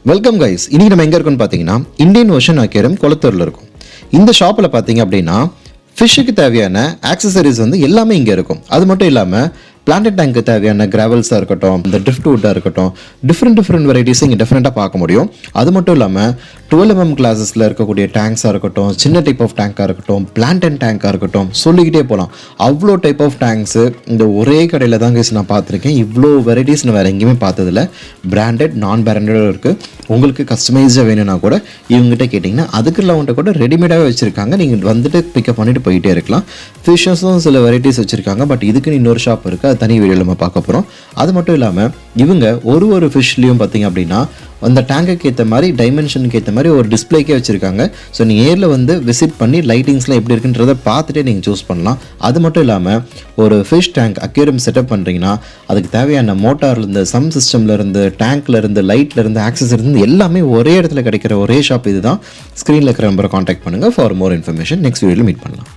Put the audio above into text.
Welcome guys. இன்னைக்கு நம்ம எங்கே இருக்கோம்னு பார்த்தீங்கன்னா இந்தியன் ஓஷன் அக்வேரியம் கொளத்தூரில் இருக்கும். இந்த ஷாப்பில் பார்த்தீங்க அப்படின்னா ஃபிஷ்ஷுக்கு தேவையான ஆக்சசரிஸ் வந்து எல்லாமே இங்கே இருக்கும். அது மட்டும் இல்லாமல் பிளான்ட் டேங்க்கு தேவையான கிராவல்ஸாக இருக்கட்டும், இந்த ட்ரிஃப்ட் வுட்டாக இருக்கட்டும், டிஃப்ரெண்ட் வெரைட்டிஸ் இங்கே டிஃப்ரெண்ட்டாக பார்க்க முடியும். அது மட்டும் இல்லாமல் 12mm கிளாஸஸில் இருக்கக்கூடிய டேங்க்ஸாக இருக்கட்டும், சின்ன டைப் ஆஃப் டேங்காக இருக்கட்டும், பிளான்ட் அண்ட் டேங்காக இருக்கட்டும், சொல்லிக்கிட்டே போகலாம். அவ்வளோ டைப் ஆஃப் டேங்க்ஸு இந்த ஒரே கடையில் தான் கைஸ் நான் பார்த்துருக்கேன். இவ்வளோ வெரைட்டிஸ் நான் வேறு எங்கேயுமே பார்த்ததில்ல. பிராண்டட் நான் பிராண்டடும் இருக்குது. உங்களுக்கு கஸ்டமைஸாக வேணும்னா கூட இவங்ககிட்ட கேட்டிங்கன்னா அதுக்குள்ள அவங்கள்ட்ட கூட ரெடிமேடாகவே வச்சுருக்காங்க. நீங்கள் வந்துட்டு பிக்கப் பண்ணிவிட்டு போயிட்டே இருக்கலாம். ஃபிஷ்ஷஸும் சில வெரைட்டிஸ் வச்சுருக்காங்க. பட் இதுக்குன்னு இன்னொரு ஷாப் இருக்குது, அது தனி வீடியோவில் நம்ம பார்க்க போகிறோம். அது மட்டும் இல்லாமல் இவங்க ஒரு ஃபிஷ்லேயும் பார்த்திங்க அப்படின்னா அந்த டேங்குக்கு ஏற்ற மாதிரி டைமென்ஷனுக்கு ஏற்ற மாதிரி ஒரு டிஸ்பிளேக்கே வச்சுருக்காங்க. ஸோ நீங்கள் நேரில் வந்து விசிட் பண்ணி லைட்டிங்ஸ்லாம் எப்படி இருக்குன்றதை பார்த்துட்டே நீங்கள் சூஸ் பண்ணலாம். அது மட்டும் இல்லாமல் ஒரு ஃபிஷ் டேங்க் அக்வேரியம் செட்டப் பண்ணுறீங்கன்னா அதுக்கு தேவையான மோட்டார்லேருந்து, சம் சிஸ்டம்லேருந்து, டேங்க்லேருந்து, லைட்லேருந்து, ஆக்சஸ் இருந்து எல்லாமே ஒரே இடத்துல கிடைக்கிற ஒரே ஷாப் இது தான். ஸ்க்ரீனில் இருக்கிற நம்பரை காண்டாக்ட் பண்ணுங்கள் ஃபார் மோர் இன்ஃபர்மேஷன். நெக்ஸ்ட் வீடியோவில் மீட் பண்ணலாம்.